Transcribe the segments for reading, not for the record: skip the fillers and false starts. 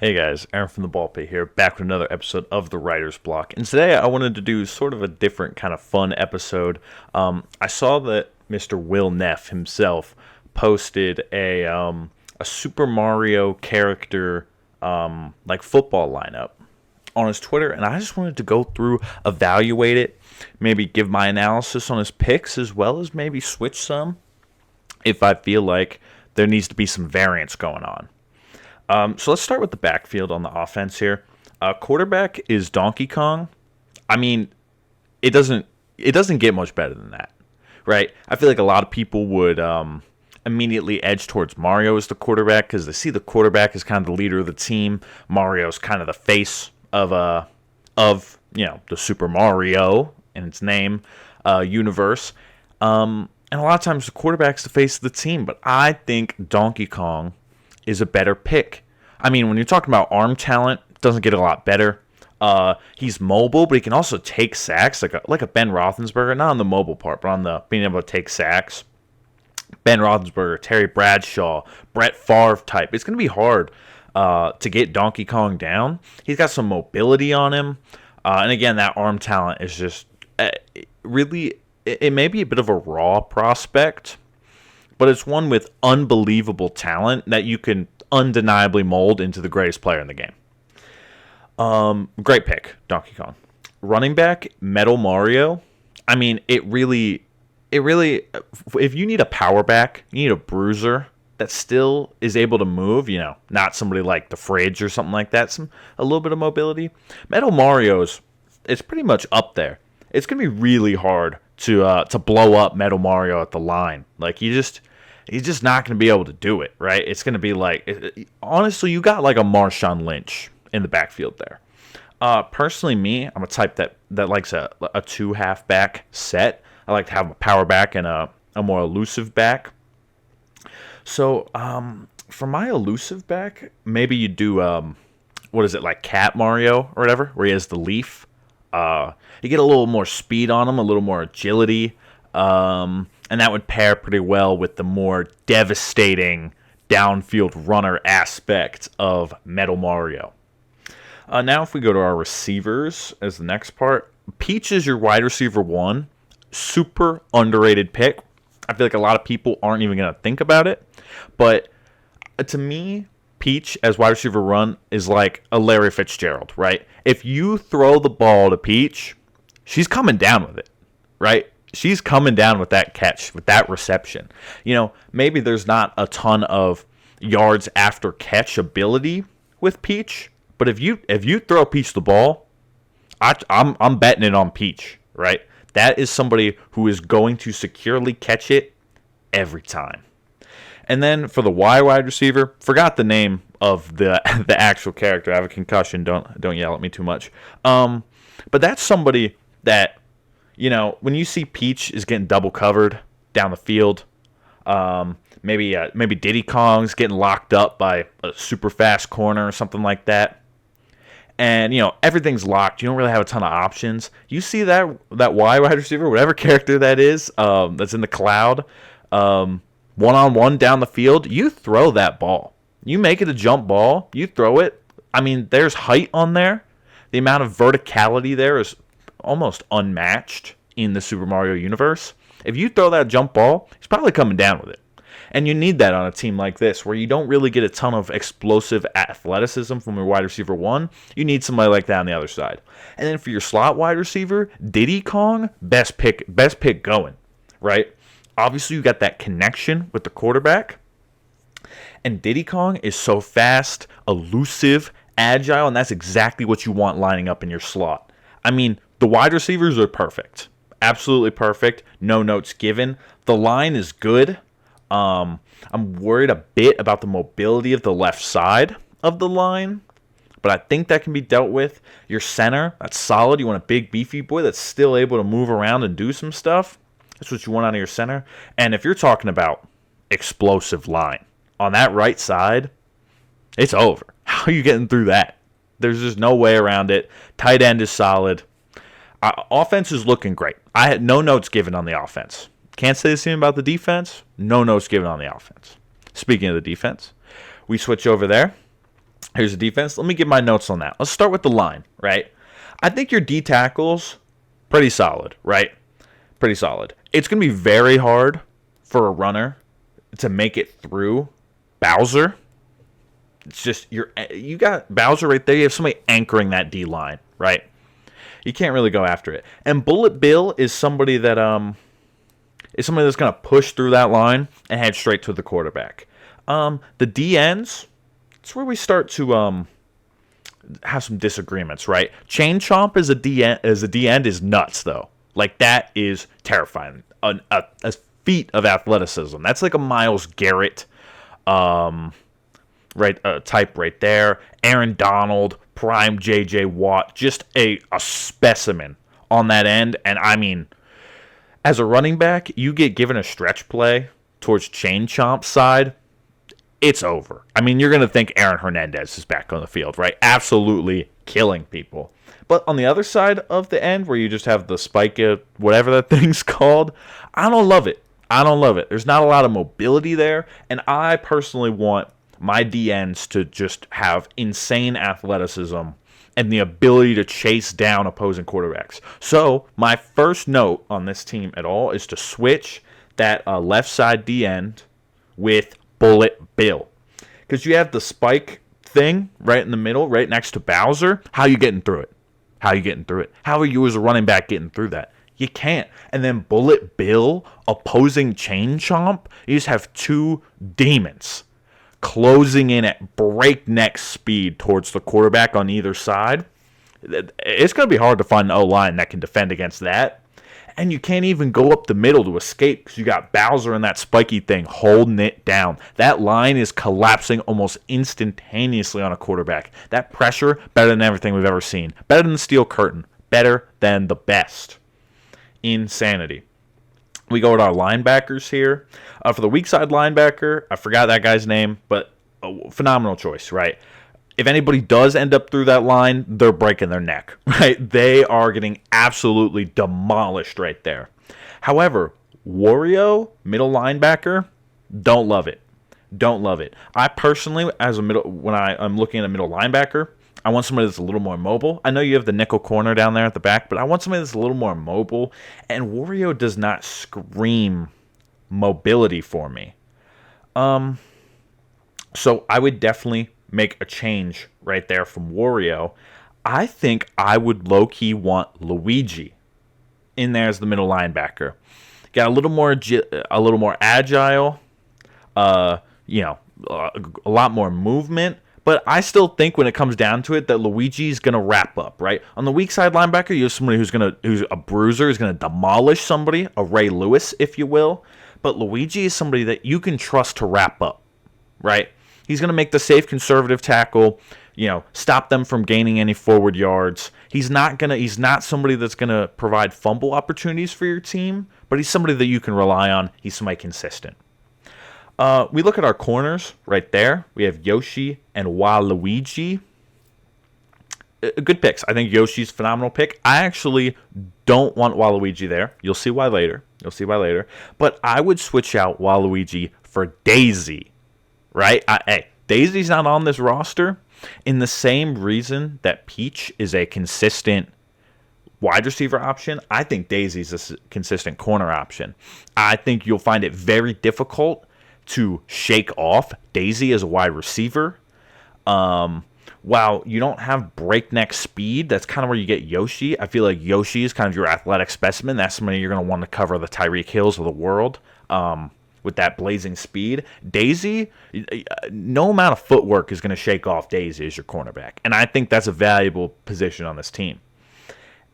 Hey guys, Aaron from the Ballpit here, back with another episode of the Writer's Block. And today I wanted to do sort of a different kind of fun episode. I saw that Mr. Will Neff himself posted a Super Mario character like football lineup on his Twitter, and I just wanted to go through, evaluate it, maybe give my analysis on his picks, as well as maybe switch some if I feel like there needs to be some variance going on. So let's start with the backfield on the offense here. Quarterback is Donkey Kong. I mean, it doesn't get much better than that, right? I feel like a lot of people would immediately edge towards Mario as the quarterback because they see the quarterback as kind of the leader of the team. Mario's kind of the face of the Super Mario in its name universe. And a lot of times the quarterback's the face of the team, but I think Donkey Kong is a better pick. I mean, when you're talking about arm talent, it doesn't get a lot better. He's mobile, but he can also take sacks like a Ben Roethlisberger, not on the mobile part, but on the being able to take sacks. Ben Roethlisberger, Terry Bradshaw, Brett Favre type. It's going to be hard to get Donkey Kong down. He's got some mobility on him. And again, that arm talent is just really, it may be a bit of a raw prospect, but it's one with unbelievable talent that you can undeniably mold into the greatest player in the game. Great pick, Donkey Kong. Running back, Metal Mario. I mean, it really, if you need a power back, you need a bruiser that still is able to move, not somebody like the Fridge or something like that, a little bit of mobility. Metal Mario's, it's pretty much up there. It's going to be really hard to blow up Metal Mario at the line. Like, he's just not going to be able to do it, right? It's going to be like, honestly, you got like a Marshawn Lynch in the backfield there. Personally, I'm a type that likes a two halfback set. I like to have a power back and a more elusive back. So for my elusive back, maybe you do, like Cat Mario or whatever, where he has the leaf. You get a little more speed on him, a little more agility, and that would pair pretty well with the more devastating downfield runner aspect of Metal Mario. Now if we go to our receivers as the next part, Peach is your wide receiver one. Super underrated pick. I feel like a lot of people aren't even going to think about it. But to me, Peach as wide receiver one is like a Larry Fitzgerald, right? If you throw the ball to Peach, she's coming down with it, right? She's coming down with that catch, with that reception. Maybe there's not a ton of yards after catch ability with Peach, but if you throw Peach the ball, I'm betting it on Peach, right? That is somebody who is going to securely catch it every time. And then for the wide receiver, forgot the name of the actual character. I have a concussion. Don't yell at me too much. But that's somebody that, when you see Peach is getting double covered down the field, maybe Diddy Kong's getting locked up by a super fast corner or something like that, and everything's locked. You don't really have a ton of options. You see that wide receiver, whatever character that is, that's in the cloud, one-on-one down the field. You throw that ball. You make it a jump ball. You throw it. I mean, there's height on there. The amount of verticality there is almost unmatched in the Super Mario universe. If you throw that jump ball, he's probably coming down with it. And you need that on a team like this, where you don't really get a ton of explosive athleticism from your wide receiver one. You need somebody like that on the other side. And then for your slot wide receiver, Diddy Kong, best pick going, right? Obviously, you got that connection with the quarterback. And Diddy Kong is so fast, elusive, agile, and that's exactly what you want lining up in your slot. I mean, the wide receivers are perfect. Absolutely perfect. No notes given. The line is good. I'm worried a bit about the mobility of the left side of the line, but I think that can be dealt with. Your center, that's solid. You want a big, beefy boy that's still able to move around and do some stuff. That's what you want out of your center. And if you're talking about explosive line, on that right side, it's over. How are you getting through that? There's just no way around it. Tight end is solid. Offense is looking great. I had no notes given on the offense. Can't say the same about the defense. No notes given on the offense. Speaking of the defense, we switch over there. Here's the defense. Let me give my notes on that. Let's start with the line, right? I think your D tackles, pretty solid, right? Pretty solid. It's going to be very hard for a runner to make it through Bowser. It's just you got Bowser right there. You have somebody anchoring that D line, right? You can't really go after it. And Bullet Bill is somebody that that's going to push through that line and head straight to the quarterback. The D ends, it's where we start to have some disagreements, right? Chain Chomp as a D end is nuts though. Like that is terrifying. A feat of athleticism. That's like a Myles Garrett type right there. Aaron Donald, prime J.J. Watt, just a specimen on that end. And I mean, as a running back, you get given a stretch play towards Chain Chomp's side, it's over. I mean, you're going to think Aaron Hernandez is back on the field, right? Absolutely killing people. But on the other side of the end, where you just have the spike, whatever that thing's called, I don't love it. There's not a lot of mobility there, and I personally want my DNs to just have insane athleticism and the ability to chase down opposing quarterbacks. So my first note on this team at all is to switch that left side D end with Bullet Bill. Because you have the spike thing right in the middle, right next to Bowser. How are you getting through it? How are you as a running back getting through that? You can't. And then Bullet Bill opposing Chain Chomp. You just have two demons closing in at breakneck speed towards the quarterback on either side. It's going to be hard to find an O-line that can defend against that. And you can't even go up the middle to escape because you got Bowser and that spiky thing holding it down. That line is collapsing almost instantaneously on a quarterback. That pressure, better than everything we've ever seen. Better than the Steel Curtain. Better than the best. Insanity. We go to our linebackers here. For the weak side linebacker, I forgot that guy's name, but a phenomenal choice, right? If anybody does end up through that line, they're breaking their neck, right? They are getting absolutely demolished right there. However, Wario, middle linebacker, don't love it. I personally, when I'm looking at a middle linebacker, I want somebody that's a little more mobile. I know you have the nickel corner down there at the back, but I want somebody that's a little more mobile. And Wario does not scream mobility for me. So I would definitely make a change right there from Wario. I think I would low-key want Luigi in there as the middle linebacker. Got a little more agile, a lot more movement. But I still think when it comes down to it that Luigi's going to wrap up, right? On the weak side linebacker, you have somebody who's a bruiser, who's going to demolish somebody, a Ray Lewis, if you will. But Luigi is somebody that you can trust to wrap up, right? He's going to make the safe conservative tackle, stop them from gaining any forward yards. He's not somebody that's going to provide fumble opportunities for your team, but he's somebody that you can rely on. He's somebody consistent. We look at our corners right there. We have Yoshi and Waluigi. Good picks. I think Yoshi's a phenomenal pick. I actually don't want Waluigi there. You'll see why later. But I would switch out Waluigi for Daisy. Right? Daisy's not on this roster in the same reason that Peach is a consistent wide receiver option. I think Daisy's a consistent corner option. I think you'll find it very difficult to shake off Daisy as a wide receiver. While you don't have breakneck speed, that's kind of where you get Yoshi. I feel like Yoshi is kind of your athletic specimen. That's somebody you're going to want to cover the Tyreek Hills of the world with that blazing speed. Daisy, no amount of footwork is going to shake off Daisy as your cornerback. And I think that's a valuable position on this team.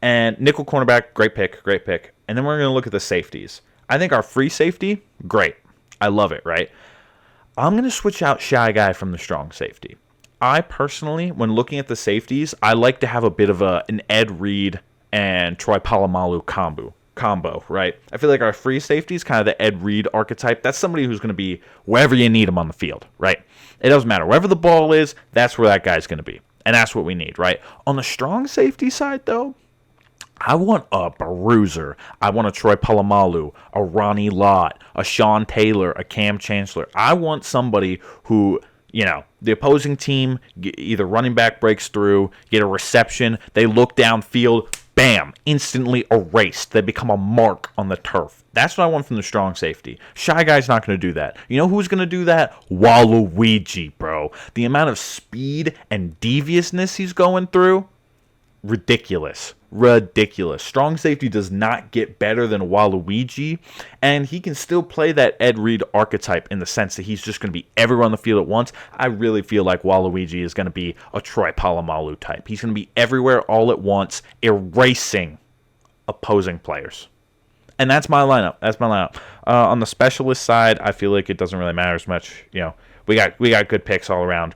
And nickel cornerback, great pick. And then we're going to look at the safeties. I think our free safety, great. I love it, right? I'm going to switch out Shy Guy from the strong safety. I personally, when looking at the safeties, I like to have a bit of an Ed Reed and Troy Polamalu combo, right? I feel like our free safety is kind of the Ed Reed archetype. That's somebody who's going to be wherever you need him on the field, right? It doesn't matter. Wherever the ball is, that's where that guy's going to be. And that's what we need, right? On the strong safety side, though, I want a bruiser. I want a Troy Polamalu, a Ronnie Lott, a Sean Taylor, a Cam Chancellor. I want somebody who The opposing team, either running back breaks through, get a reception, they look downfield, bam, instantly erased. They become a mark on the turf. That's what I want from the strong safety. Shy Guy's not going to do that. You know who's going to do that? Waluigi, bro. The amount of speed and deviousness he's going through, ridiculous. Strong safety does not get better than Waluigi, and he can still play that Ed Reed archetype in the sense that he's just going to be everywhere on the field at once. I really feel like Waluigi is going to be a Troy Polamalu type. He's going to be everywhere all at once, erasing opposing players. And that's my lineup. On the specialist side, I feel like it doesn't really matter as much. We got good picks all around.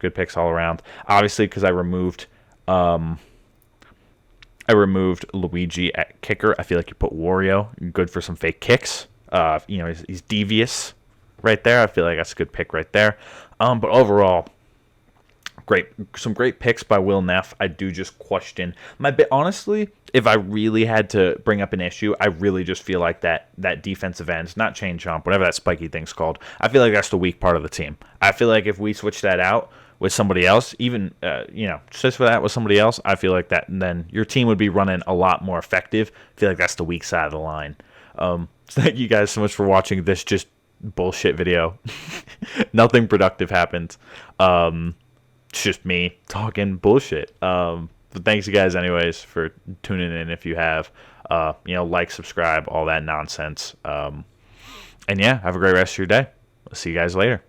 Obviously, because I removed Luigi at kicker. I feel like you put Wario, good for some fake kicks. He's devious right there. I feel like that's a good pick right there. But overall, some great picks by Will Neff. I do just question honestly, if I really had to bring up an issue, I really just feel like that defensive end, not chain chomp, whatever that spiky thing's called. I feel like that's the weak part of the team. I feel like if we switch that out with somebody else, even just for that with somebody else, I feel like that, and then your team would be running a lot more effective. I feel like that's the weak side of the line. Thank you guys so much for watching this just bullshit video. Nothing productive happened. It's just me talking bullshit. But thanks you guys anyways for tuning in. If you have, like, subscribe, all that nonsense. And yeah, have a great rest of your day. I'll see you guys later.